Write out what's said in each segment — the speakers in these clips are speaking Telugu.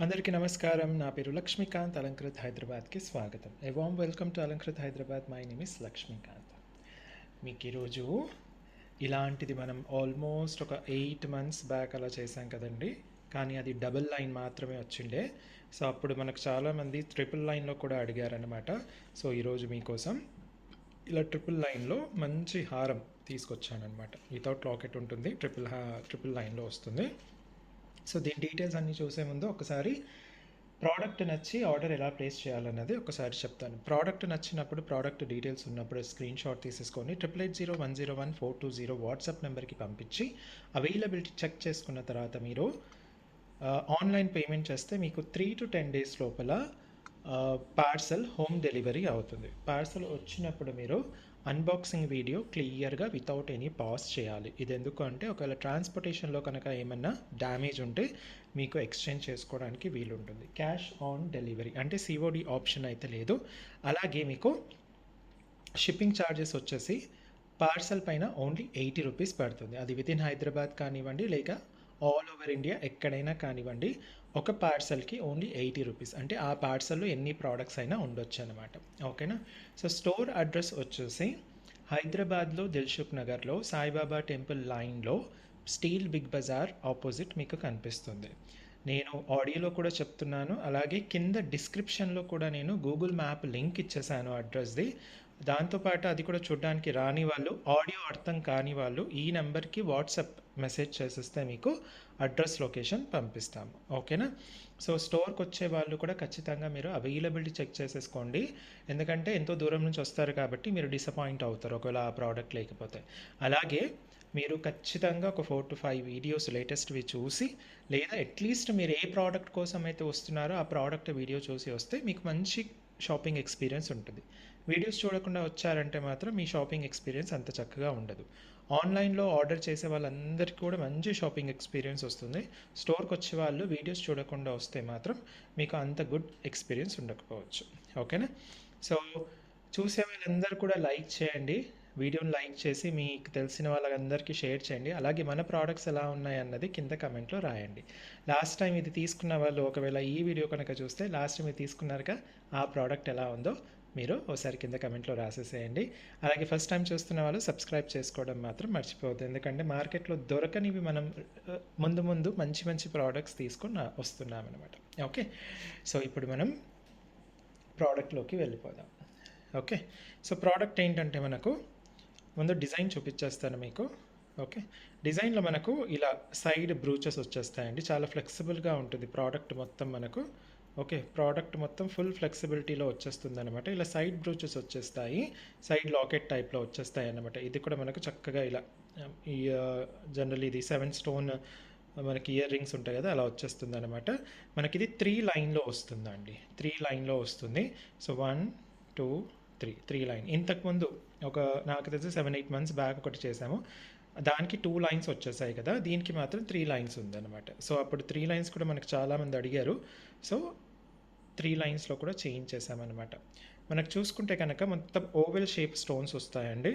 అందరికీ నమస్కారం. నా పేరు లక్ష్మీకాంత్. అలంకృత్ హైదరాబాద్కి స్వాగతం. A warm welcome to Alankrit Hyderabad. My name is Lakshmikant. మీకు ఈరోజు ఇలాంటిది మనం ఆల్మోస్ట్ ఒక 8 months బ్యాక్ అలా చేశాం కదండి. కానీ అది డబుల్ లైన్ మాత్రమే వచ్చిండే. సో అప్పుడు మనకు చాలామంది ట్రిపుల్ లైన్లో కూడా అడిగారనమాట. సో ఈరోజు మీకోసం ఇలా ట్రిపుల్ లైన్లో మంచి హారం తీసుకొచ్చానమాట. వితౌట్ లాకెట్ ఉంటుంది, ట్రిపుల్ లైన్లో వస్తుంది. సో దీని డీటెయిల్స్ అన్నీ చూసే ముందు ఒకసారి ప్రోడక్ట్ నచ్చి ఆర్డర్ ఎలా ప్లేస్ చేయాలన్నది ఒకసారి చెప్తాను. ప్రోడక్ట్ నచ్చినప్పుడు ప్రోడక్ట్ డీటెయిల్స్ ఉన్నప్పుడు స్క్రీన్ షాట్ తీసేసుకొని 8801014220 వాట్సాప్ నెంబర్కి పంపించి అవైలబిలిటీ చెక్ చేసుకున్న తర్వాత మీరు ఆన్లైన్ పేమెంట్ చేస్తే మీకు 3 to 10 days లోపల పార్సల్ హోమ్ డెలివరీ అవుతుంది. పార్సల్ వచ్చినప్పుడు మీరు అన్బాక్సింగ్ వీడియో క్లియర్గా వితౌట్ ఎనీ పాజ్ చేయాలి. ఇది ఎందుకు అంటే ఒకవేళ ట్రాన్స్పోర్టేషన్లో కనుక ఏమన్నా డ్యామేజ్ ఉంటే మీకు ఎక్స్చేంజ్ చేసుకోవడానికి వీలుంటుంది. క్యాష్ ఆన్ డెలివరీ అంటే సిఓడి ఆప్షన్ అయితే లేదు. అలాగే మీకు షిప్పింగ్ ఛార్జెస్ వచ్చేసి పార్సల్ పైన ఓన్లీ 80 రూపీస్ పడుతుంది. అది వితిన్ హైదరాబాద్ కానివ్వండి, లేక ఆల్ ఓవర్ ఇండియా ఎక్కడైనా కానివ్వండి. ఒక పార్సల్కి ఓన్లీ 80 రూపీస్. అంటే ఆ పార్సల్లో ఎన్ని ప్రోడక్ట్స్ అయినా ఉండొచ్చు అనమాట. ఓకేనా. సో స్టోర్ అడ్రస్ వచ్చేసి హైదరాబాద్లో దిల్సుఖ్ నగర్లో సాయిబాబా టెంపుల్ లైన్లో స్టీల్ బిగ్ బజార్ ఆపోజిట్ మీకు కనిపిస్తుంది. నేను ఆడియోలో కూడా చెప్తున్నాను, అలాగే కింద డిస్క్రిప్షన్లో కూడా నేను గూగుల్ మ్యాప్ లింక్ ఇచ్చేసాను అడ్రస్ది. దాంతోపాటు అది కూడా చూడడానికి రాని వాళ్ళు, ఆడియో అర్థం కాని వాళ్ళు ఈ నెంబర్కి వాట్సాప్ మెసేజ్ చేసేస్తే మీకు అడ్రస్ లొకేషన్ పంపిస్తాము. ఓకేనా. సో స్టోర్కి వచ్చే వాళ్ళు కూడా ఖచ్చితంగా మీరు అవైలబిలిటీ చెక్ చేసేసుకోండి. ఎందుకంటే ఎంతో దూరం నుంచి వస్తారు కాబట్టి మీరు డిసప్పాయింట్ అవుతారు ఒకవేళ ఆ ప్రోడక్ట్ లేకపోతే. అలాగే మీరు ఖచ్చితంగా ఒక 4 to 5 వీడియోస్ లేటెస్ట్వి చూసి, లేదా అట్లీస్ట్ మీరు ఏ ప్రోడక్ట్ కోసం అయితే వస్తున్నారో ఆ ప్రోడక్ట్ వీడియో చూసి వస్తే మీకు మంచి షాపింగ్ ఎక్స్పీరియన్స్ ఉంటుంది. వీడియోస్ చూడకుండా వచ్చారంటే మాత్రం మీ షాపింగ్ ఎక్స్పీరియన్స్ అంత చక్కగా ఉండదు. ఆన్లైన్లో ఆర్డర్ చేసే వాళ్ళందరికీ కూడా మంచి షాపింగ్ ఎక్స్పీరియన్స్ వస్తుంది. స్టోర్కి వచ్చే వాళ్ళు వీడియోస్ చూడకుండా వస్తే మాత్రం మీకు అంత గుడ్ ఎక్స్పీరియన్స్ ఉండకపోవచ్చు. ఓకేనా. సో చూసే వాళ్ళందరూ కూడా లైక్ చేయండి, వీడియోని లైక్ చేసి మీకు తెలిసిన వాళ్ళందరికీ షేర్ చేయండి. అలాగే మన ప్రోడక్ట్స్ ఎలా ఉన్నాయి అన్నది కింద కమెంట్లో రాయండి. లాస్ట్ టైం ఇది తీసుకున్న వాళ్ళు ఒకవేళ ఈ వీడియో కనుక చూస్తే లాస్ట్ టైం ఇది తీసుకున్నారుగా, ఆ ప్రోడక్ట్ ఎలా ఉందో మీరు ఒకసారి కింద కమెంట్లో రాసేసేయండి. అలాగే ఫస్ట్ టైం చూస్తున్న వాళ్ళు సబ్స్క్రైబ్ చేసుకోవడం మాత్రం మర్చిపోవద్దు. ఎందుకంటే మార్కెట్లో దొరకనివి మనం ముందు ముందు మంచి మంచి ప్రోడక్ట్స్ తీసుకొని వస్తున్నాం అనమాట. ఓకే. సో ఇప్పుడు మనం ప్రోడక్ట్లోకి వెళ్ళిపోదాం. ఓకే. సో ప్రోడక్ట్ ఏంటంటే మనకు ముందు డిజైన్ చూపించేస్తాను మీకు. ఓకే. డిజైన్లో మనకు ఇలా సైడ్ బ్రూచెస్ వచ్చేస్తాయండి. చాలా ఫ్లెక్సిబుల్గా ఉంటుంది ప్రోడక్ట్ మొత్తం మనకు. ఓకే. ప్రోడక్ట్ మొత్తం ఫుల్ ఫ్లెక్సిబిలిటీలో వచ్చేస్తుంది అనమాట. ఇలా సైడ్ బ్రూచెస్ వచ్చేస్తాయి, సైడ్ లాకెట్ టైప్లో వచ్చేస్తాయి అన్నమాట. ఇది కూడా మనకు చక్కగా ఇలా ఈ జనరల్ ఇది 7 stone మనకి ఇయర్ రింగ్స్ ఉంటాయి కదా, అలా వచ్చేస్తుంది అనమాట. మనకి ఇది 3 లైన్లో వస్తుందండి. 3 లైన్లో వస్తుంది. So 1 2 3 line. ఇంతకుముందు ఒక నాకు తెలిసి 7-8 months బ్యాక్ ఒకటి చేసాము, దానికి 2 లైన్స్ వచ్చేసాయి కదా, దీనికి మాత్రం 3 లైన్స్ ఉందన్నమాట. సో అప్పుడు 3 లైన్స్ కూడా మనకు చాలామంది అడిగారు. సో 3 లైన్స్లో కూడా చేంజ్ చేసామన్నమాట. మనకు చూసుకుంటే కనుక మొత్తం ఓవెల్ షేప్ స్టోన్స్ వస్తాయండి.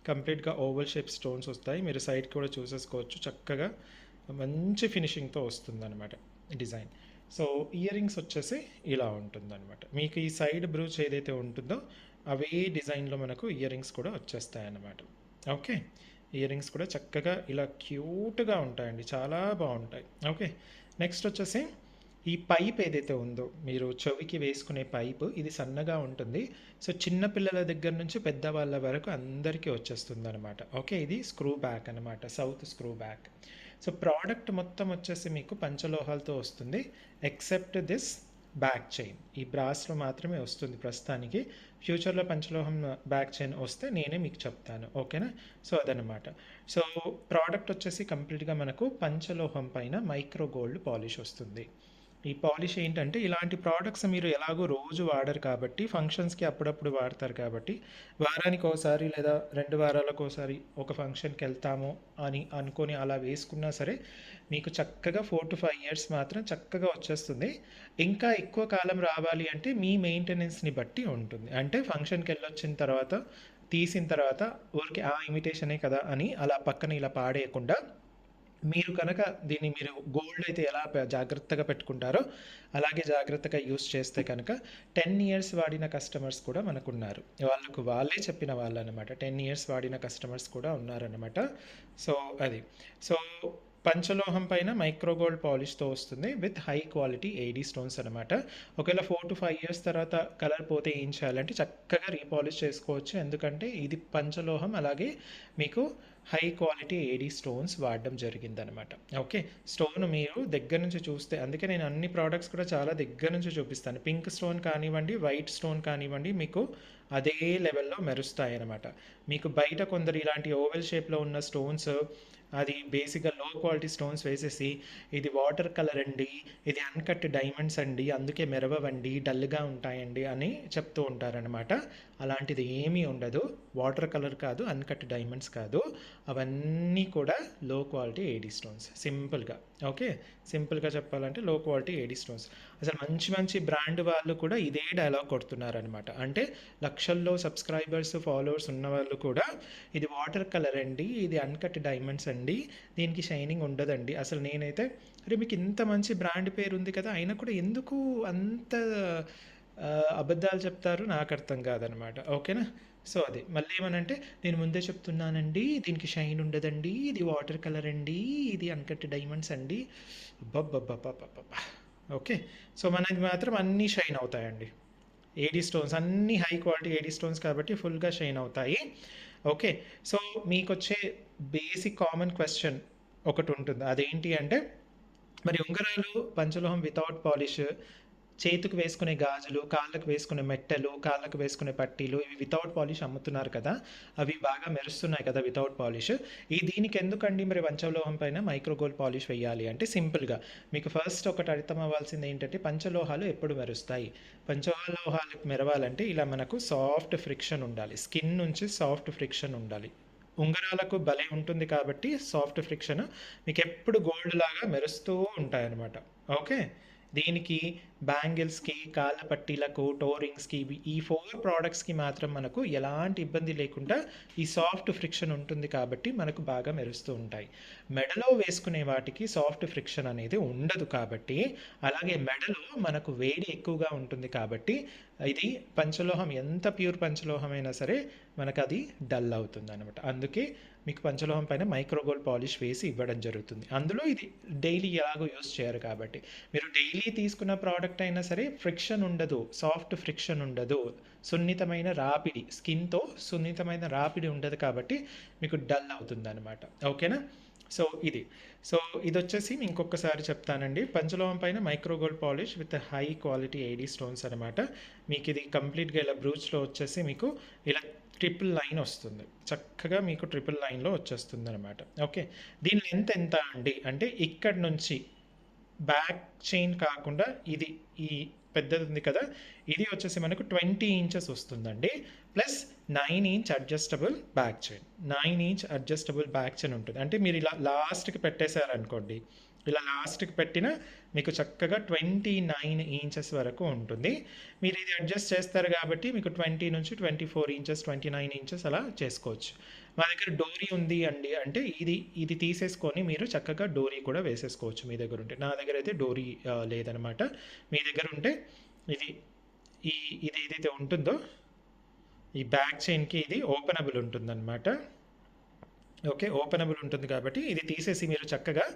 కంప్లీట్గా ఓవెల్ షేప్ స్టోన్స్ వస్తాయి. మీరు సైడ్ కూడా చూసేసుకోవచ్చు, చక్కగా మంచి ఫినిషింగ్తో వస్తుందన్నమాట డిజైన్. సో ఇయర్ రింగ్స్ వచ్చేసి ఇలా ఉంటుందన్నమాట. మీకు ఈ సైడ్ బ్రూచ్ ఏదైతే ఉంటుందో అవే డిజైన్లో మనకు ఇయర్ రింగ్స్ కూడా వచ్చేస్తాయి అన్నమాట. ఓకే. ఇయర్ రింగ్స్ కూడా చక్కగా ఇలా క్యూట్గా ఉంటాయండి, చాలా బాగుంటాయి. ఓకే. నెక్స్ట్ వచ్చేసి ఈ పైప్ ఏదైతే ఉందో మీరు చెవికి వేసుకునే పైపు, ఇది సన్నగా ఉంటుంది. సో చిన్న పిల్లల దగ్గర నుంచి పెద్దవాళ్ళ వరకు అందరికీ వచ్చేస్తుంది అనమాట. ఓకే. ఇది స్క్రూ బ్యాక్ అనమాట, south screw back. So product మొత్తం వచ్చేసి మీకు పంచలోహాలతో వస్తుంది, ఎక్సెప్ట్ దిస్ బ్యాక్ చైన్. ఈ బ్రాస్లో మాత్రమే వస్తుంది ప్రస్తుతానికి. ఫ్యూచర్లో పంచలోహం బ్యాక్ చైన్ వస్తే నేనే మీకు చెప్తాను. ఓకేనా. సో అదనమాట. సో ప్రోడక్ట్ వచ్చేసి కంప్లీట్గా మనకు పంచలోహం పైన మైక్రో గోల్డ్ పాలిష్ వస్తుంది. ఈ పాలిష్ ఏంటంటే ఇలాంటి ప్రోడక్ట్స్ మీరు ఎలాగో రోజు వాడరు కాబట్టి, ఫంక్షన్స్కి అప్పుడప్పుడు వాడతారు కాబట్టి, వారానికి ఒకసారి లేదా 2 వారాలకు ఒకసారి ఒక ఫంక్షన్కి వెళ్తాము అని అనుకొని అలా వేసుకున్నా సరే మీకు చక్కగా 4 to 5 years మాత్రం చక్కగా వచ్చేస్తుంది. ఇంకా ఎక్కువ కాలం రావాలి అంటే మీ మెయింటెనెన్స్ని బట్టి ఉంటుంది. అంటే ఫంక్షన్కి వెళ్ళొచ్చిన తర్వాత తీసిన తర్వాత ఊరికి ఆ ఇమిటేషనే కదా అని అలా పక్కన ఇలా పాడేయకుండా మీరు కనుక దీన్ని మీరు గోల్డ్ అయితే ఎలా జాగ్రత్తగా పెట్టుకుంటారో అలాగే జాగ్రత్తగా యూస్ చేస్తే కనుక 10 ఇయర్స్ వాడిన కస్టమర్స్ కూడా మనకున్నారు. వాళ్ళకు వాళ్ళే చెప్పిన వాళ్ళనమాట. 10 ఇయర్స్ వాడిన కస్టమర్స్ కూడా ఉన్నారనమాట. సో అది. సో పంచలోహం పైన మైక్రో గోల్డ్ పాలిష్తో వస్తుంది with high quality AD stones అనమాట. ఒకవేళ 4 to 5 years తర్వాత కలర్ పోతే ఏం చేయాలంటే చక్కగా రీపాలిష్ చేసుకోవచ్చు. ఎందుకంటే ఇది పంచలోహం, అలాగే మీకు హై క్వాలిటీ ఏడీ స్టోన్స్ వాడడం జరిగిందనమాట. ఓకే, స్టోన్ మీరు దగ్గర నుంచి చూస్తే, అందుకే నేను అన్ని ప్రోడక్ట్స్ కూడా చాలా దగ్గర నుంచి చూపిస్తాను. పింక్ స్టోన్ కానివ్వండి, వైట్ స్టోన్ కానివ్వండి, మీకు అదే లెవెల్లో మెరుస్తాయి అనమాట. మీకు బయట కొందరు ఇలాంటి ఓవెల్ షేప్లో ఉన్న స్టోన్స్, అది బేసిక్గా లో క్వాలిటీ స్టోన్స్ వేసేసి ఇది వాటర్ కలర్ అండి, ఇది అన్కట్ డైమండ్స్ అండి, అందుకే మెరవవండి, డల్గా ఉంటాయండి అని చెప్తూ ఉంటారనమాట. అలాంటిది ఏమీ ఉండదు. వాటర్ కలర్ కాదు, అన్కట్ డైమండ్స్ కాదు, అవన్నీ కూడా లో క్వాలిటీ ఏడీ స్టోన్స్. సింపుల్గా, ఓకే, సింపుల్గా చెప్పాలంటే లో క్వాలిటీ ఏడీ స్టోన్స్. అసలు మంచి మంచి బ్రాండ్ వాళ్ళు కూడా ఇదే డైలాగ్ కొడుతున్నారనమాట. అంటే లక్షల్లో సబ్స్క్రైబర్స్ ఫాలోవర్స్ ఉన్న వాళ్ళు కూడా ఇది వాటర్ కలర్ అండి, ఇది అన్కట్ డైమండ్స్ అండి, దీనికి షైనింగ్ ఉండదండి. అసలు నేనైతే అరే మీకు ఇంత మంచి బ్రాండ్ పేరు ఉంది కదా, అయినా కూడా ఎందుకు అంత అబద్ధాలు చెప్తారు నాకు అర్థం కాదనమాట. ఓకేనా. సో అది మళ్ళీ ఏమనంటే నేను ముందే చెప్తున్నానండి దీనికి షైన్ ఉండదండి, ఇది వాటర్ కలర్ అండి, ఇది అన్కట్ డైమండ్స్ అండి. అబ్బబ్బబ్బబ్బబ్బబ్బా. ఓకే, సో మనకి మాత్రం అన్నీ షైన్ అవుతాయండి. ఏడీ స్టోన్స్ అన్నీ హై క్వాలిటీ ఏడీ స్టోన్స్ కాబట్టి ఫుల్గా షైన్ అవుతాయి. ఓకే, సో మీకు వచ్చే బేసిక్ కామన్ క్వశ్చన్ ఒకటి ఉంటుంది. అదేంటి అంటే మరి ఉంగరాలు పంచలోహం వితౌట్ పాలిష్, చేతికి వేసుకునే గాజులు, కాళ్ళకు వేసుకునే మెట్టెలు, కాళ్ళకు వేసుకునే పట్టీలు, ఇవి వితౌట్ పాలిష్ అమ్ముతున్నారు కదా, అవి బాగా మెరుస్తున్నాయి కదా వితౌట్ పాలిష్. దీనికి ఎందుకండి మరి పంచలోహం పైన మైక్రో గోల్డ్ పాలిష్ వేయాలి అంటే సింపుల్గా మీకు ఫస్ట్ ఒకటి అర్థం అవ్వాల్సింది ఏంటంటే పంచలోహాలు ఎప్పుడు మెరుస్తాయి. పంచలోహాలకు మెరవాలంటే ఇలా మనకు సాఫ్ట్ ఫ్రిక్షన్ ఉండాలి, స్కిన్ నుంచి సాఫ్ట్ ఫ్రిక్షన్ ఉండాలి. ఉంగరాలకు భలే ఉంటుంది కాబట్టి సాఫ్ట్ ఫ్రిక్షన్ మీకు ఎప్పుడు గోల్డ్ లాగా మెరుస్తూ ఉంటాయన్నమాట. ఓకే, దీనికి బ్యాంగిల్స్కి, కాళ్ళ పట్టీలకు, టోరింగ్స్కి, ఈ 4 ప్రోడక్ట్స్కి మాత్రం మనకు ఎలాంటి ఇబ్బంది లేకుండా ఈ సాఫ్ట్ ఫ్రిక్షన్ ఉంటుంది కాబట్టి మనకు బాగా మెరుస్తూ ఉంటాయి. మెడలో వేసుకునే వాటికి సాఫ్ట్ ఫ్రిక్షన్ అనేది ఉండదు కాబట్టి, అలాగే మెడలో మనకు వేడి ఎక్కువగా ఉంటుంది కాబట్టి ఇది పంచలోహం ఎంత ప్యూర్ పంచలోహమైనా సరే మనకు అది డల్ అవుతుంది అనమాట. అందుకే మీకు పంచలోహం పైన మైక్రోగోల్డ్ పాలిష్ వేసి ఇవ్వడం జరుగుతుంది. అందులో ఇది డైలీ ఎలాగో యూస్ చేయరు కాబట్టి, మీరు డైలీ తీసుకున్న ప్రోడక్ట్ అయినా సరే ఫ్రిక్షన్ ఉండదు, సాఫ్ట్ ఫ్రిక్షన్ ఉండదు, సున్నితమైన రాపిడి, స్కిన్తో సున్నితమైన రాపిడి ఉండదు కాబట్టి మీకు డల్ అవుతుంది అనమాట. ఓకేనా. సో ఇది వచ్చేసి ఇంకొకసారి చెప్తానండి. పంచలోహం పైన micro gold polish with high quality AD stones అనమాట. మీకు ఇది కంప్లీట్గా ఇలా బ్రూచ్లో వచ్చేసి మీకు ఇలా ట్రిపుల్ లైన్ వస్తుంది, చక్కగా మీకు ట్రిపుల్ లైన్లో వచ్చేస్తుంది అనమాట. ఓకే, దీని లెంత్ ఎంత అండి అంటే ఇక్కడ నుంచి బ్యాక్ చైన్ కాకుండా ఇది ఈ పెద్దది ఉంది కదా, ఇది వచ్చేసి మనకు 20 ఇంచెస్ వస్తుందండి. Plus 9 inch adjustable back chain, 9 inch adjustable back chain ఉంటుంది. అంటే మీరు ఇలా లాస్ట్కి పెట్టేశారనుకోండి, ఇలా లాస్ట్కి పెట్టిన మీకు చక్కగా 29 ఇంచెస్ వరకు ఉంటుంది. మీరు ఇది అడ్జస్ట్ చేస్తారు కాబట్టి మీకు 20 నుంచి 24 ఇంచెస్, 29 ఇంచెస్ అలా చేసుకోవచ్చు. మా దగ్గర డోరీ ఉంది అండి అంటే ఇది తీసేసుకొని మీరు చక్కగా డోరీ కూడా వేసేసుకోవచ్చు మీ దగ్గర ఉంటే. నా దగ్గర అయితే డోరీ లేదనమాట. మీ దగ్గర ఉంటే ఇది ఇది ఏదైతే ఉంటుందో ఈ బ్యాక్ చైన్కి ఇది ఓపెనబుల్ ఉంటుందన్నమాట. ఓకే, ఓపెనబుల్ ఉంటుంది కాబట్టి ఇది తీసేసి మీరు చక్కగా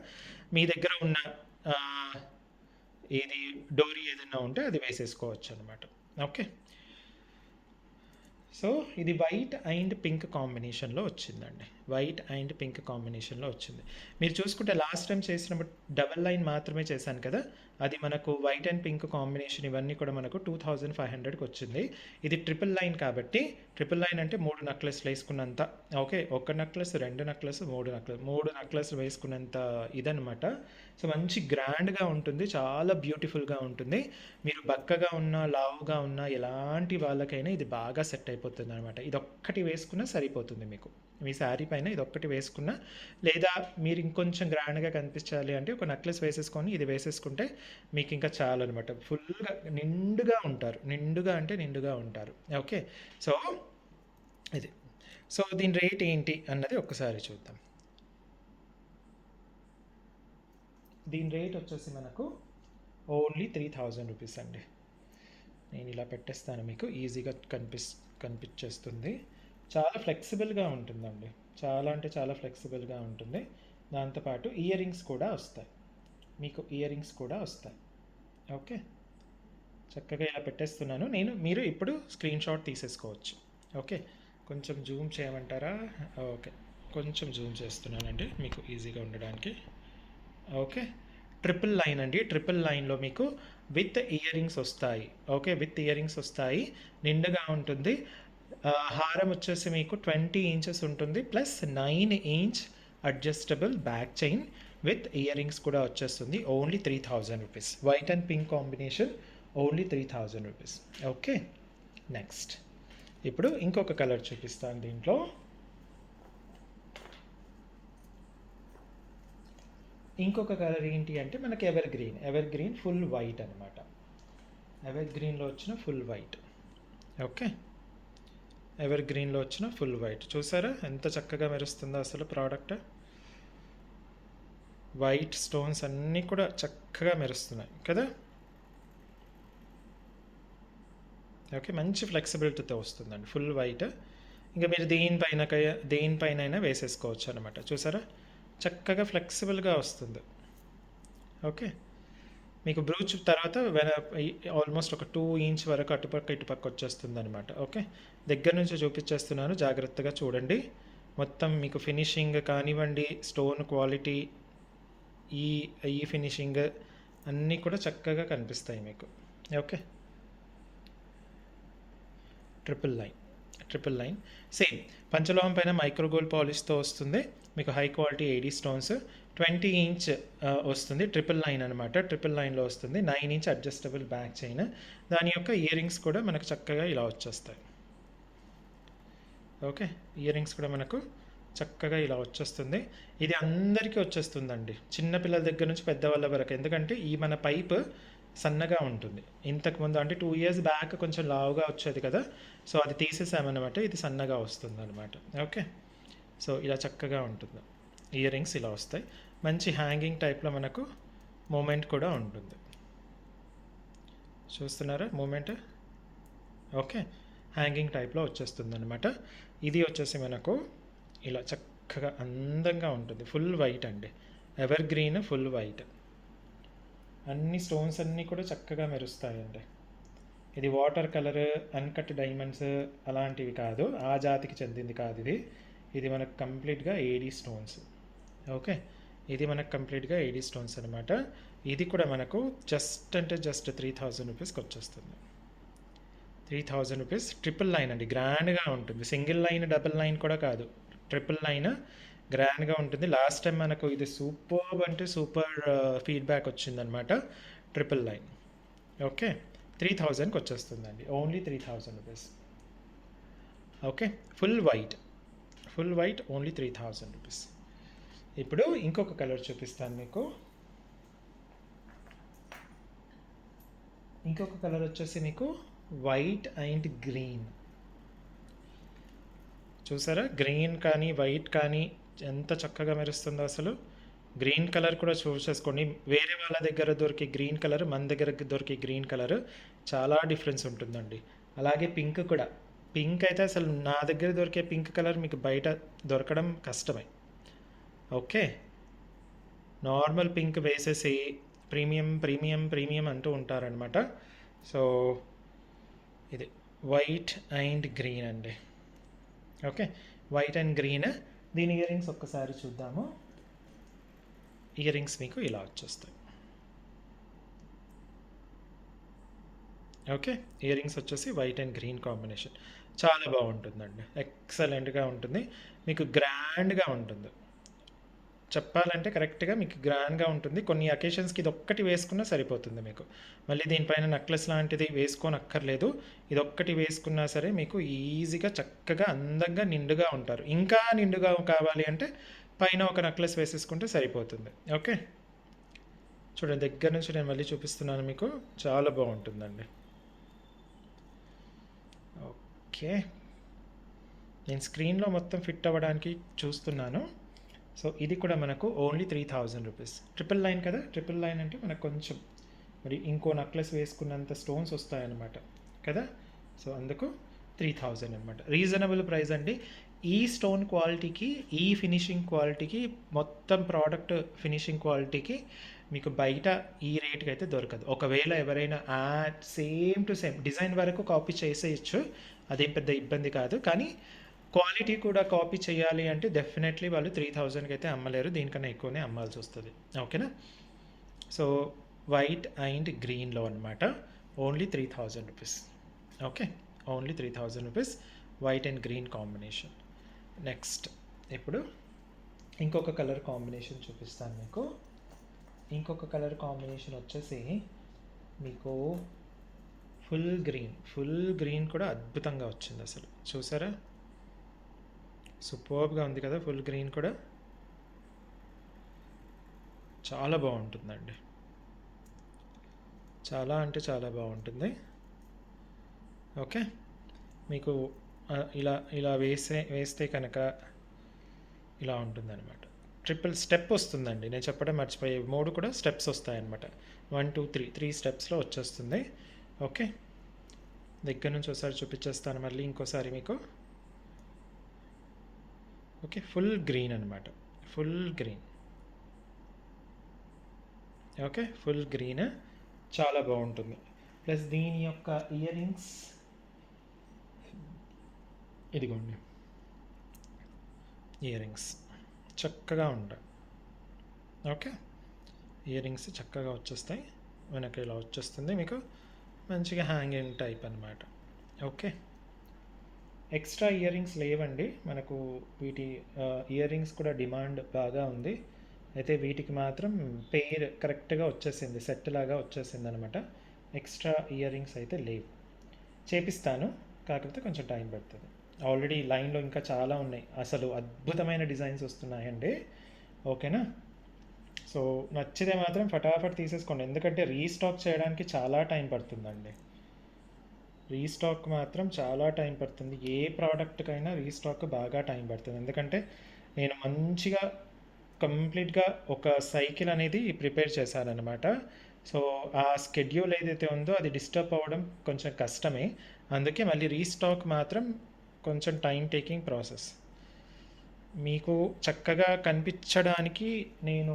మీ దగ్గర ఉన్న ఇది డోరీ ఏదైనా ఉంటే అది వేసేసుకోవచ్చు అనమాట. ఓకే, సో ఇది వైట్ అండ్ పింక్ కాంబినేషన్లో వచ్చిందండి. వైట్ అండ్ పింక్ కాంబినేషన్లో వచ్చింది. మీరు చూసుకుంటే లాస్ట్ టైం చేసినప్పుడు డబల్ లైన్ మాత్రమే చేశాను కదా, అది మనకు వైట్ అండ్ పింక్ కాంబినేషన్ ఇవన్నీ కూడా మనకు 2500కి వచ్చింది. ఇది ట్రిపుల్ లైన్ కాబట్టి, ట్రిపుల్ లైన్ అంటే 3 నెక్లెస్లు వేసుకున్నంత. ఓకే, 1 నెక్లెస్, 2 నెక్లెస్, 3 నెక్లెస్లు వేసుకున్నంత ఇదనమాట. సో మంచి గ్రాండ్గా ఉంటుంది, చాలా బ్యూటిఫుల్గా ఉంటుంది. మీరు బక్కగా ఉన్నా, లావుగా ఉన్నా, ఎలాంటి వాళ్ళకైనా ఇది బాగా సెట్ అయిపోతుంది అనమాట. ఇదొక్కటి వేసుకున్నా సరిపోతుంది మీకు. మీ శారీ పైన ఇదొక్కటి వేసుకున్నా, లేదా మీరు ఇంకొంచెం గ్రాండ్గా కనిపించాలి అంటే ఒక నెక్లెస్ వేసేసుకొని ఇది వేసేసుకుంటే మీకు ఇంకా చాలు అనమాట. ఫుల్గా నిండుగా ఉంటారు, నిండుగా అంటే నిండుగా ఉంటారు. ఓకే, సో ఇది. సో దీని రేట్ ఏంటి అన్నది ఒక్కసారి చూద్దాం. దీని రేట్ వచ్చేసి మనకు ఓన్లీ 3000 రూపీస్ అండి. నేను ఇలా పెట్టేస్తాను, మీకు ఈజీగా కనిపించేస్తుంది. చాలా ఫ్లెక్సిబుల్గా ఉంటుందండి, చాలా అంటే చాలా ఫ్లెక్సిబుల్గా ఉంటుంది. దాంతోపాటు ఇయర్ రింగ్స్ కూడా వస్తాయి, మీకు ఇయర్ రింగ్స్ కూడా వస్తాయి. ఓకే, చక్కగా ఇలా పెట్టేస్తున్నాను నేను. మీరు ఇప్పుడు స్క్రీన్ షాట్ తీసేసుకోవచ్చు. ఓకే, కొంచెం జూమ్ చేయమంటారా? ఓకే, కొంచెం జూమ్ చేస్తున్నానండి మీకు ఈజీగా ఉండడానికి. ఓకే, ట్రిపుల్ లైన్ అండి. ట్రిపుల్ లైన్లో మీకు విత్ ఇయర్ రింగ్స్ వస్తాయి. ఓకే, విత్ ఇయర్ రింగ్స్ వస్తాయి, నిండుగా ఉంటుంది. హారం వచ్చేసి మీకు 20 ఇంచెస్ ఉంటుంది, plus 9 inch adjustable back chain with ear rings కూడా వచ్చేస్తుంది. Only 3000 rupees. White and pink combination, only 3000 rupees. Okay, next ఇప్పుడు ఇంకొక కలర్ చూపిస్తాను దీంట్లో. ఇంకొక కలర్ ఏంటి అంటే మనకి ఎవర్ గ్రీన్ ఫుల్ వైట్ అనమాట. ఎవర్ గ్రీన్లో వచ్చిన ఫుల్ వైట్. ఓకే, ఎవర్ గ్రీన్లో వచ్చిన ఫుల్ వైట్ చూసారా ఎంత చక్కగా మెరుస్తుందో అసలు ప్రోడక్ట్. వైట్ స్టోన్స్ అన్నీ కూడా చక్కగా మెరుస్తున్నాయి కదా. ఓకే, మంచి ఫ్లెక్సిబిలిటీతో వస్తుందండి, ఫుల్ వైట్. ఇంకా మీరు దేనిపైన అయినా వేసేసుకోవచ్చు అనమాట. చూసారా చక్కగా ఫ్లెక్సిబుల్గా వస్తుంది. ఓకే, మీకు బ్రూచ్ తర్వాత ఆల్మోస్ట్ ఒక 2 ఇంచ్ వరకు అటుపక్క ఇటుపక్క వచ్చేస్తుంది అనమాట. ఓకే, దగ్గర నుంచి చూపించేస్తున్నాను, జాగ్రత్తగా చూడండి. మొత్తం మీకు ఫినిషింగ్ కానివ్వండి, స్టోన్ క్వాలిటీ, ఈ ఈ ఫినిషింగ్ అన్నీ కూడా చక్కగా కనిపిస్తాయి మీకు. ఓకే, ట్రిపుల్ లైన్ సేమ్ పంచలోహం పైన మైక్రోగోల్డ్ పాలిష్తో వస్తుంది. మీకు high quality AD stones, 20 inch వస్తుంది. ట్రిపుల్ లైన్ అనమాట. ట్రిపుల్ లైన్లో వస్తుంది. 9 ఇంచ్ అడ్జస్టబుల్ బ్యాక్ చైన్. దాని యొక్క ఇయర్ రింగ్స్ కూడా మనకు చక్కగా ఇలా వచ్చేస్తాయి. ఓకే, ఇయర్ రింగ్స్ కూడా మనకు చక్కగా ఇలా వచ్చేస్తుంది. ఇది అందరికీ వచ్చేస్తుందండి, చిన్నపిల్లల దగ్గర నుంచి పెద్దవాళ్ళ వరకు. ఎందుకంటే ఈ మన పైప్ సన్నగా ఉంటుంది. ఇంతకుముందు అంటే 2 ఇయర్స్ బ్యాక్ కొంచెం లావుగా వచ్చేది కదా, సో అది తీసేసామన్నమాట. ఇది సన్నగా వస్తుంది అనమాట. ఓకే, సో ఇలా చక్కగా ఉంటుంది. ఇయర్ రింగ్స్ ఇలా వస్తాయి. మంచి హ్యాంగింగ్ టైప్లో మనకు మూమెంట్ కూడా ఉంటుంది. చూస్తున్నారా మూమెంట్? ఓకే, హ్యాంగింగ్ టైప్లో వచ్చేస్తుంది అనమాట. ఇది వచ్చేసి మనకు ఇలా చక్కగా అందంగా ఉంటుంది. ఫుల్ వైట్ అండి, ఎవర్ గ్రీన్ ఫుల్ వైట్. అన్ని స్టోన్స్ అన్నీ కూడా చక్కగా మెరుస్తాయండి. ఇది వాటర్ కలర్, అన్కట్ డైమండ్స్ అలాంటివి కాదు, ఆ జాతికి చెందింది కాదు ఇది. ఇది మనకు కంప్లీట్గా ఏడీ స్టోన్స్. ఓకే, ఇది మనకు కంప్లీట్గా ఏడీ స్టోన్స్ అనమాట. ఇది కూడా మనకు జస్ట్ 3000 రూపీస్కి వచ్చేస్తుంది. 3000 రూపీస్. ట్రిపుల్ లైన్ అండి, గ్రాండ్గా ఉంటుంది. సింగిల్ లైన్ డబుల్ లైన్ కూడా కాదు, ట్రిపుల్ లైన్ గ్రాండ్గా ఉంటుంది. లాస్ట్ టైం మనకు ఇది సూపర్ అంటే సూపర్ ఫీడ్బ్యాక్ వచ్చిందనమాట. Triple line. ఓకే, 3000కి వచ్చేస్తుందండి, only 3000 rupees. Okay, full white only 3000 rupees. ఇప్పుడు ఇంకొక కలర్ చూపిస్తాను మీకు. ఇంకొక కలర్ వచ్చేసి మీకు వైట్ అండ్ గ్రీన్. చూసారా గ్రీన్ కానీ వైట్ కానీ ఎంత చక్కగా మెరుస్తుందో అసలు. గ్రీన్ కలర్ కూడా చూసేసుకోండి, వేరే వాళ్ళ దగ్గర దొరికే గ్రీన్ కలర్ మన దగ్గర దొరికే గ్రీన్ కలర్ చాలా డిఫరెన్స్ ఉంటుందండి. అలాగే పింక్ కూడా. పింక్ అయితే అసలు నా దగ్గర దొరికే పింక్ కలర్ మీకు బయట దొరకడం కష్టమే. ఓకే, నార్మల్ పింక్ వేసేసి ప్రీమియం అంటూ ఉంటారనమాట. సో ఇది వైట్ అండ్ గ్రీన్ అండి. Okay, white and green. దీని ఇయర్ రింగ్స్ ఒక్కసారి చూద్దాము. ఇయర్ రింగ్స్ మీకు ఇలా వచ్చేస్తాయి. ఓకే, ఇయర్ రింగ్స్ వచ్చేసి వైట్ అండ్ గ్రీన్ కాంబినేషన్ చాలా బాగుంటుందండి, ఎక్సలెంట్గా ఉంటుంది. మీకు గ్రాండ్గా ఉంటుంది, చెప్పాలంటే కరెక్ట్గా మీకు గ్రాండ్గా ఉంటుంది. కొన్ని అకేషన్స్కి ఇది ఒక్కటి వేసుకున్నా సరిపోతుంది మీకు. మళ్ళీ దీనిపైన నెక్లెస్ లాంటిది వేసుకోనక్కర్లేదు. ఇది ఒక్కటి వేసుకున్నా సరే మీకు ఈజీగా చక్కగా అందంగా నిండుగా ఉంటారు. ఇంకా నిండుగా కావాలి అంటే పైన ఒక నెక్లెస్ వేసేసుకుంటే సరిపోతుంది. ఓకే, చూడండి దగ్గర నుంచి నేను మళ్ళీ చూపిస్తున్నాను మీకు, చాలా బాగుంటుందండి. ఓకే, నేను స్క్రీన్లో మొత్తం ఫిట్ అవ్వడానికి చూస్తున్నాను. సో ఇది కూడా మనకు ఓన్లీ 3000 రూపీస్. ట్రిపుల్ లైన్ కదా, ట్రిపుల్ లైన్ అంటే మనకు కొంచెం మరి ఇంకో నెక్లెస్ వేసుకున్నంత స్టోన్స్ వస్తాయన్నమాట కదా. సో అందుకు 3000 అనమాట. రీజనబుల్ ప్రైస్ అండి. ఈ స్టోన్ క్వాలిటీకి, ఈ ఫినిషింగ్ క్వాలిటీకి, మొత్తం ప్రోడక్ట్ ఫినిషింగ్ క్వాలిటీకి మీకు బయట ఈ రేట్కి అయితే దొరకదు. ఒకవేళ ఎవరైనా సేమ్ టు సేమ్ డిజైన్ వరకు కాపీ చేసేయచ్చు, అదేం పెద్ద ఇబ్బంది కాదు. కానీ క్వాలిటీ కూడా కాపీ చేయాలి అంటే డెఫినెట్లీ వాళ్ళు 3000కి అయితే అమ్మలేరు, దీనికన్నా ఎక్కువనే అమ్మాల్సి వస్తుంది. ఓకేనా. సో వైట్ అండ్ గ్రీన్లో అనమాట, only 3000 rupees. Okay, only 3000 rupees, white and green combination. Next ఇప్పుడు ఇంకొక కలర్ కాంబినేషన్ చూపిస్తాను మీకు. ఇంకొక కలర్ కాంబినేషన్ వచ్చేసి మీకు ఫుల్ గ్రీన్ కూడా అద్భుతంగా వచ్చింది అసలు. చూసారా, సూపర్బ్గా ఉంది కదా. ఫుల్ గ్రీన్ కూడా చాలా బాగుంటుందండి, చాలా అంటే చాలా బాగుంటుంది. ఓకే, మీకు ఇలా ఇలా వేస్తే కనుక ఇలా ఉంటుందన్నమాట. ట్రిపుల్ స్టెప్ వస్తుందండి, నేను చెప్పడం మర్చిపోయే, 3 కూడా స్టెప్స్ వస్తాయన్నమాట. 1 2 3 స్టెప్స్లో వచ్చేస్తుంది. ఓకే, దగ్గర నుంచి ఒకసారి చూపించేస్తాను మళ్ళీ ఇంకోసారి మీకు. ఓకే, ఫుల్ గ్రీన్ అనమాట, full green. Okay, full green చాలా బాగుంటుంది. ప్లస్ దీని యొక్క ఇయర్ రింగ్స్ ఇదిగోండి, ఇయర్ రింగ్స్ చక్కగా ఉంటాయి. ఓకే, ఇయర్ రింగ్స్ చక్కగా వచ్చేస్తాయి, వెనక ఇలా వచ్చేస్తుంది మీకు, మంచిగా హ్యాంగింగ్ టైప్ అనమాట. ఓకే, ఎక్స్ట్రా ఇయర్ రింగ్స్ లేవండి మనకు, వీటి ఇయర్ రింగ్స్ కూడా డిమాండ్ బాగా ఉంది. అయితే వీటికి మాత్రం పేర్ కరెక్ట్గా వచ్చేసింది, సెట్ లాగా వచ్చేసింది అనమాట. ఎక్స్ట్రా ఇయర్ రింగ్స్ అయితే లేవు. చేపిస్తాను, కాకపోతే కొంచెం టైం పడుతుంది. ఆల్రెడీ లైన్లో ఇంకా చాలా ఉన్నాయి, అసలు అద్భుతమైన డిజైన్స్ వస్తున్నాయండి. ఓకేనా. సో నచ్చితే మాత్రం ఫటాఫట్ తీసేసుకోండి, ఎందుకంటే రీస్టాక్ చేయడానికి చాలా టైం పడుతుందండి. రీస్టాక్ మాత్రం చాలా టైం పడుతుంది, ఏ ప్రోడక్ట్కైనా రీస్టాక్ బాగా టైం పడుతుంది. ఎందుకంటే నేను మంచిగా కంప్లీట్గా ఒక సైకిల్ అనేది ప్రిపేర్ చేశానన్నమాట. సో ఆ స్కెడ్యూల్ ఏదైతే ఉందో అది డిస్టర్బ్ అవ్వడం కొంచెం కష్టమే, అందుకే మళ్ళీ రీస్టాక్ మాత్రం కొంచెం టైం టేకింగ్ ప్రాసెస్. మీకు చక్కగా కనిపించడానికి నేను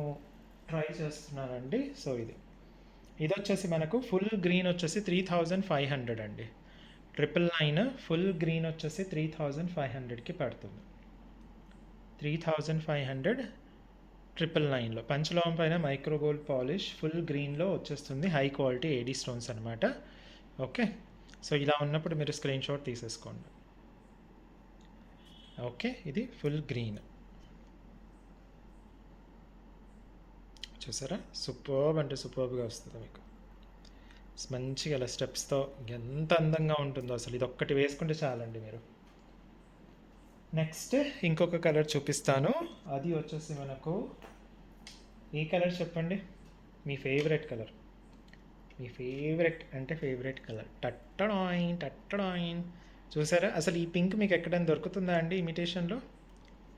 ట్రై చేస్తున్నానండి. సో ఇది వచ్చేసి మనకు ఫుల్ గ్రీన్ వచ్చేసి 3500 అండి. ట్రిపుల్ నైన్ ఫుల్ గ్రీన్ వచ్చేసి 3500కి పడుతుంది. 3500 ట్రిపుల్ నైన్లో పంచలోహం పైన మైక్రో గోల్డ్ పాలిష్ ఫుల్ గ్రీన్లో వచ్చేస్తుంది, హై క్వాలిటీ ఏడీ స్టోన్స్ అనమాట. ఓకే, సో ఇలా ఉన్నప్పుడు మీరు స్క్రీన్ షాట్ తీసేసుకోండి. ఓకే, ఇది ఫుల్ గ్రీన్ చూసారా, సూపర్బ్ అంటే సూపర్బ్గా వస్తుంది మీకు, మంచిగా ఇలా స్టెప్స్తో ఎంత అందంగా ఉంటుందో అసలు. ఇది ఒక్కటి వేసుకుంటే చాలండి మీరు. నెక్స్ట్ ఇంకొక కలర్ చూపిస్తాను, అది వచ్చేసి మనకు ఈ కలర్ చెప్పండి, మీ ఫేవరెట్ కలర్, మీ ఫేవరెట్ అంటే ఫేవరెట్ కలర్, టట్టడాయిన్. చూసారా, అసలు ఈ పింక్ మీకు ఎక్కడైనా దొరుకుతుందా అండి ఇమిటేషన్లో?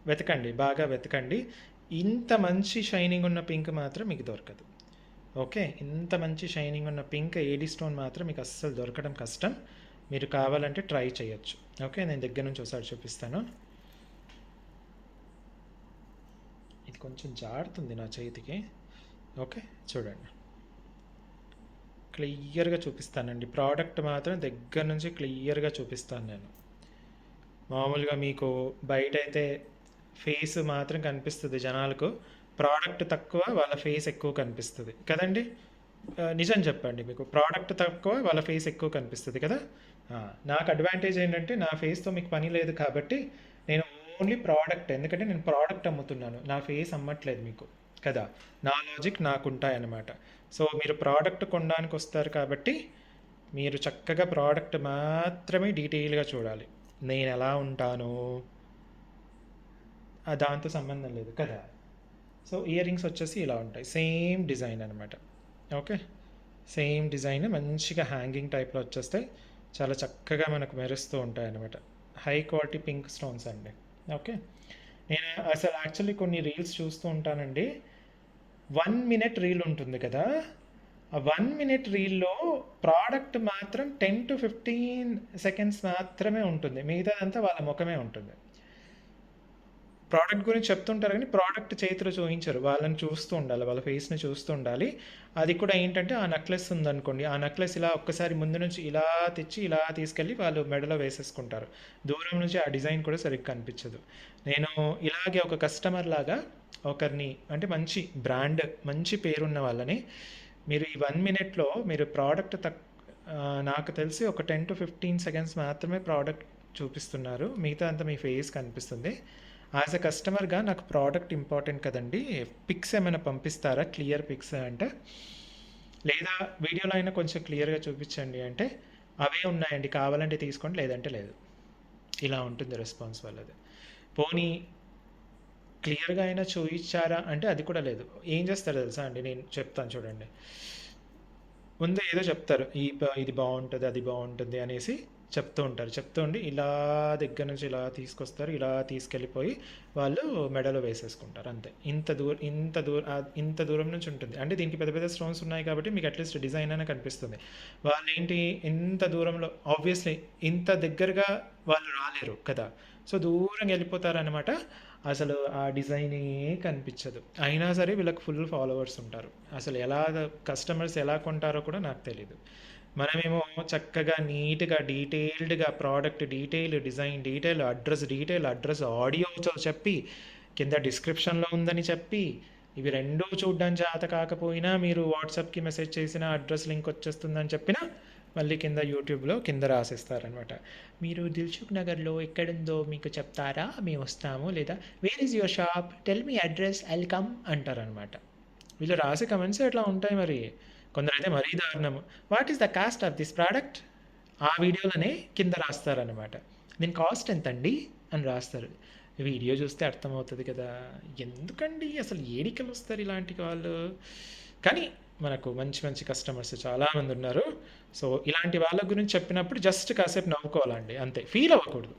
వెతకండి, బాగా వెతకండి. ఇంత మంచి షైనింగ్ ఉన్న పింక్ మాత్రం మీకు దొరకదు. ఓకే, ఇంత మంచి షైనింగ్ ఉన్న పింక్ ఏడీ స్టోన్ మాత్రం మీకు అస్సలు దొరకడం కష్టం. మీరు కావాలంటే ట్రై చేయొచ్చు. ఓకే, నేను దగ్గర నుంచి ఒకసారి చూపిస్తాను. ఇది కొంచెం జారుతుంది నా చేతికి. ఓకే, చూడండి, క్లియర్గా చూపిస్తానండి. ప్రోడక్ట్ మాత్రం దగ్గర నుంచి క్లియర్గా చూపిస్తాను నేను. మామూలుగా మీకు బయట అయితే ఫేస్ మాత్రం కనిపిస్తుంది జనాలకు, ప్రోడక్ట్ తక్కువ వాళ్ళ ఫేస్ ఎక్కువ కనిపిస్తుంది కదండి. నిజం చెప్పండి, మీకు ప్రోడక్ట్ తక్కువ వాళ్ళ ఫేస్ ఎక్కువ కనిపిస్తుంది కదా. నాకు అడ్వాంటేజ్ ఏంటంటే నా ఫేస్తో మీకు పని లేదు కాబట్టి నేను ఓన్లీ ప్రోడక్ట్, ఎందుకంటే నేను ప్రోడక్ట్ అమ్ముతున్నాను, నా ఫేస్ అమ్మట్లేదు మీకు కదా. నా లాజిక్ నాకు ఉంటాయన్నమాట. సో మీరు ప్రోడక్ట్ కొనడానికి వస్తారు కాబట్టి మీరు చక్కగా ప్రోడక్ట్ మాత్రమే డీటెయిల్గా చూడాలి. నేను ఎలా ఉంటాను దాంతో సంబంధం లేదు కదా. సో ఇయర్ రింగ్స్ వచ్చేసి ఇలా ఉంటాయి, సేమ్ డిజైన్ అనమాట. ఓకే, సేమ్ డిజైన్ మంచిగా హ్యాంగింగ్ టైప్లో వచ్చేస్తాయి, చాలా చక్కగా మనకు మెరుస్తూ ఉంటాయి అన్నమాట. హై క్వాలిటీ పింక్ స్టోన్స్ అండి. ఓకే, నేను అసలు యాక్చువల్లీ కొన్ని రీల్స్ చూస్తూ ఉంటానండి. 1 మినిట్ రీల్ ఉంటుంది కదా! ఆ 1 మినిట్ రీల్‌లో ప్రోడక్ట్ మాత్రం 10-15 సెకండ్స్ మాత్రమే ఉంటుంది. మిగతాదంతా వాళ్ళ ముఖమే ఉంటుంది. ప్రోడక్ట్ గురించి చెప్తుంటారు కానీ ప్రోడక్ట్ చేతిలో చూయించరు. వాళ్ళని చూస్తూ ఉండాలి. వాళ్ళ ఫేస్‌ని చూస్తూ ఉండాలి. అది కూడా ఏంటంటే ఆ నెక్లెస్ ఉందనుకోండి. ఆ నెక్లెస్ ఇలా ఒక్కసారి ముందు నుంచి ఇలా తెచ్చి ఇలా తీసుకెళ్ళి వాళ్ళు మెడలో వేసేసుకుంటారు. దూరం నుంచి ఆ డిజైన్ కూడా సరిగ్గా కనిపించదు. నేను ఇలాగే ఒక కస్టమర్ లాగా ఒకరిని అంటే మంచి బ్రాండ్ మంచి పేరున్న వాళ్ళని మీరు ఈ 1 మినిట్‌లో మీరు ప్రోడక్ట్ నాకు తెలిసి ఒక 10-15 సెకండ్స్ మాత్రమే ప్రోడక్ట్ చూపిస్తున్నారు. మిగతా అంతా మీ ఫేస్ కనిపిస్తుంది. యాజ్ ఎ కస్టమర్గా నాకు ప్రోడక్ట్ ఇంపార్టెంట్ కదండి. పిక్స్ ఏమైనా పంపిస్తారా క్లియర్ పిక్స్ అంటే, లేదా వీడియోలో అయినా కొంచెం క్లియర్గా చూపించండి అంటే, అవే ఉన్నాయండి కావాలంటే తీసుకోండి లేదంటే లేదు. ఇలా ఉంటుంది రెస్పాన్స్ వాళ్ళది. పోనీ క్లియర్గా అయినా చూపించారా అంటే అది కూడా లేదు. ఏం చేస్తారు తెలుసా అండి, నేను చెప్తాను చూడండి. ముందు ఏదో చెప్తారు ఇది బాగుంటుంది అది బాగుంటుంది అనేసి చెప్తూ ఉంటారు. చెప్తూ ఉండి ఇలా దగ్గర నుంచి ఇలా తీసుకొస్తారు, ఇలా తీసుకెళ్ళిపోయి వాళ్ళు మెడలో వేసేసుకుంటారు అంతే. ఇంత దూరం నుంచి ఉంటుంది అంటే దీనికి పెద్ద పెద్ద స్టోన్స్ ఉన్నాయి కాబట్టి మీకు అట్లీస్ట్ డిజైన్ అయినా కనిపిస్తుంది. వాళ్ళు ఏంటి ఇంత దూరంలో ఆబ్వియస్లీ ఇంత దగ్గరగా వాళ్ళు రాలేరు కదా, సో దూరంగా వెళ్ళిపోతారనమాట. అసలు ఆ డిజైనే కనిపించదు. అయినా సరే వీళ్ళకి ఫుల్ ఫాలోవర్స్ ఉంటారు. అసలు ఎలా కస్టమర్స్ ఎలా కొంటారో కూడా నాకు తెలీదు. మనమేమో చక్కగా నీట్‌గా డీటెయిల్డ్‌గా product detail, design detail, address ఆడియోతో చెప్పి, కింద డిస్క్రిప్షన్‌లో ఉందని చెప్పి, ఇవి 2 చూడడం చేత కాకపోయినా మీరు వాట్సాప్‌కి మెసేజ్ చేసినా అడ్రస్ లింక్ వచ్చేస్తుందని చెప్పినా మళ్ళీ కింద యూట్యూబ్‌లో కింద రాసేస్తారనమాట. మీరు దిల్సుఖ్ నగర్‌లో ఎక్కడుందో మీకు చెప్తారా? మేము వస్తాము. లేదా where is your shop? Tell me address I will come అంటారనమాట. వీళ్ళు రాసే కమెంట్స్ ఎట్లా ఉంటాయి మరి. కొందరైతే మరీ దారుణము. What is the cost of this product? ఆ వీడియోలోనే కింద రాస్తారనమాట. దీని కాస్ట్ ఎంతండి అని రాస్తారు. వీడియో చూస్తే అర్థమవుతుంది కదా. ఎందుకండి అసలు ఏడికలు వస్తారు ఇలాంటి వాళ్ళు. కానీ మనకు మంచి మంచి కస్టమర్స్ చాలామంది ఉన్నారు. సో ఇలాంటి వాళ్ళ గురించి చెప్పినప్పుడు జస్ట్ కాసేపు నవ్వుకోవాలండి అంతే, ఫీల్ అవ్వకూడదు.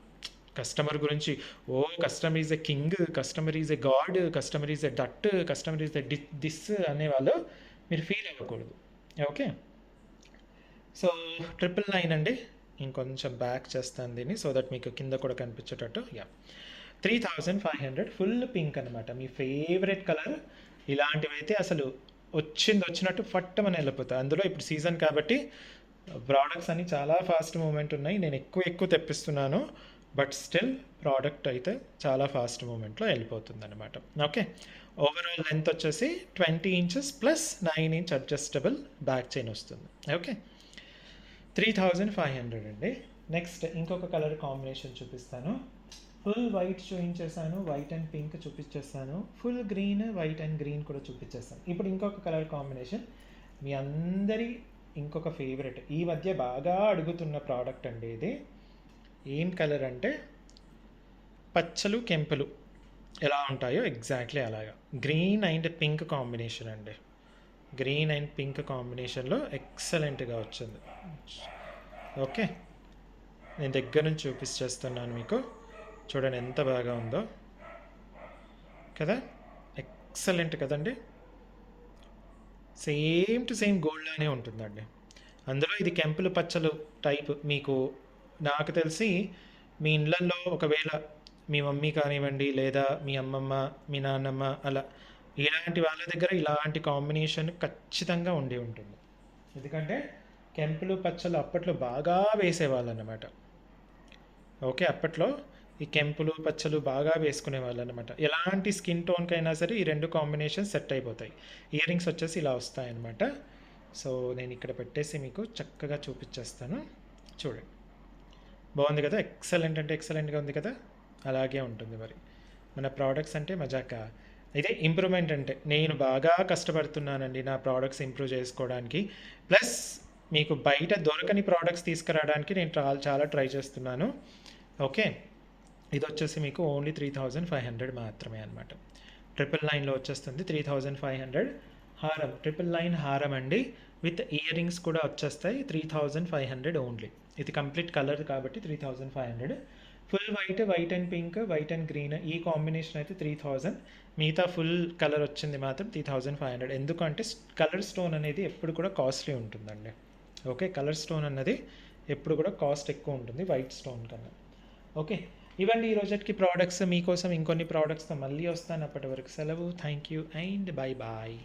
కస్టమర్ గురించి ఓ customer is a king, customer is a god, customer is a that, customer is a this అనేవాళ్ళు మీరు ఫీల్ అవ్వకూడదు. ఓకే. సో 999 అండి. ఇంకొంచెం బ్యాక్ చేస్తాను దీన్ని సో దట్ మీకు కింద కూడా కనిపించేటట్టు. 3500 ఫుల్ పింక్ అనమాట, మీ ఫేవరెట్ కలర్. ఇలాంటివైతే అసలు వచ్చినట్టు ఫట్టమని వెళ్ళిపోతాయి. అందులో ఇప్పుడు సీజన్ కాబట్టి ప్రోడక్ట్స్ అన్నీ చాలా ఫాస్ట్ మూమెంట్ ఉన్నాయి. నేను ఎక్కువ తెప్పిస్తున్నాను, బట్ స్టిల్ ప్రోడక్ట్ అయితే చాలా ఫాస్ట్ మూమెంట్లో వెళ్ళిపోతుంది అనమాట. ఓకే. ఓవరాల్ లెంత్ వచ్చేసి 20 inches plus 9 inch adjustable back chain వస్తుంది. ఓకే. 3500 అండి. నెక్స్ట్ ఇంకొక కలర్ కాంబినేషన్ చూపిస్తాను. ఫుల్ వైట్ చూపించేసాను, వైట్ అండ్ పింక్ చూపించేస్తాను, full green, white and green కూడా చూపించేస్తాను. ఇప్పుడు ఇంకొక కలర్ కాంబినేషన్ మీ అందరి ఇంకొక ఫేవరెట్, ఈ మధ్య బాగా అడుగుతున్న ప్రోడక్ట్ అండి ఇది. ఏం కలర్ అంటే పచ్చలు కెంపులు ఎలా ఉంటాయో ఎగ్జాక్ట్లీ అలాగా గ్రీన్ అండ్ పింక్ కాంబినేషన్ అండి. గ్రీన్ అండ్ పింక్ కాంబినేషన్లో ఎక్సలెంట్గా వచ్చింది. ఓకే, నేను దగ్గర నుంచి చూపించేస్తున్నాను మీకు. చూడండి ఎంత బాగా ఉందో కదా, ఎక్సలెంట్ కదండి. సేమ్ టు సేమ్ గోల్డ్లానే ఉంటుందండి. అందులో ఇది కెంపులు పచ్చలు టైప్. మీకు నాకు తెలిసి మీ ఇళ్ళల్లో ఒకవేళ మీ మమ్మీ కానివ్వండి లేదా మీ అమ్మమ్మ మీ నాన్నమ్మ అలా ఇలాంటి వాళ్ళ దగ్గర ఇలాంటి కాంబినేషన్ ఖచ్చితంగా ఉండి ఉంటుంది. ఎందుకంటే కెంపులు పచ్చలు అప్పట్లో బాగా వేసేవాళ్ళు అన్నమాట. ఓకే, అప్పట్లో ఈ కెంపులు పచ్చలు బాగా వేసుకునే వాళ్ళు అనమాట. ఎలాంటి స్కిన్ టోన్కి అయినా సరే ఈ రెండు కాంబినేషన్ సెట్ అయిపోతాయి. ఇయర్ రింగ్స్ వచ్చేసి ఇలా వస్తాయన్నమాట. సో నేను ఇక్కడ పెట్టేసి మీకు చక్కగా చూపించేస్తాను. చూడండి, బాగుంది కదా, ఎక్సలెంట్ అంటే ఎక్సలెంట్గా ఉంది కదా. అలాగే ఉంటుంది మరి మన ప్రోడక్ట్స్ అంటే మజాక. ఇదే ఇంప్రూవ్మెంట్ అంటే నేను బాగా కష్టపడుతున్నానండి నా ప్రోడక్ట్స్ ఇంప్రూవ్ చేసుకోవడానికి. ప్లస్ మీకు బయట దొరకని ప్రోడక్ట్స్ తీసుకురావడానికి నేను చాలా ట్రై చేస్తున్నాను. ఓకే, ఇది వచ్చేసి మీకు ఓన్లీ 3500 మాత్రమే అనమాట. 999లో వచ్చేస్తుంది 3500. హారం 999 హారం అండి, విత్ ఇయర్ రింగ్స్ కూడా వచ్చేస్తాయి. 3500 ఓన్లీ. ఇది కంప్లీట్ కలర్ కాబట్టి 3500. Full white, white and pink, white and green ఈ కాంబినేషన్ అయితే 3000. మిగతా ఫుల్ కలర్ వచ్చింది మాత్రం 3500. ఎందుకంటే కలర్ స్టోన్ అనేది ఎప్పుడు కూడా కాస్ట్లీ ఉంటుందండి. ఓకే, కలర్ స్టోన్ అన్నది ఎప్పుడు కూడా కాస్ట్ ఎక్కువ ఉంటుంది వైట్ స్టోన్ కన్నా. ఓకే, ఇవన్నీ ఈ రోజుకి ప్రోడక్ట్స్. మీకోసం ఇంకొన్ని ప్రోడక్ట్స్తో మళ్ళీ వస్తాను. అప్పటి వరకు సెలవు. Thank you and bye bye.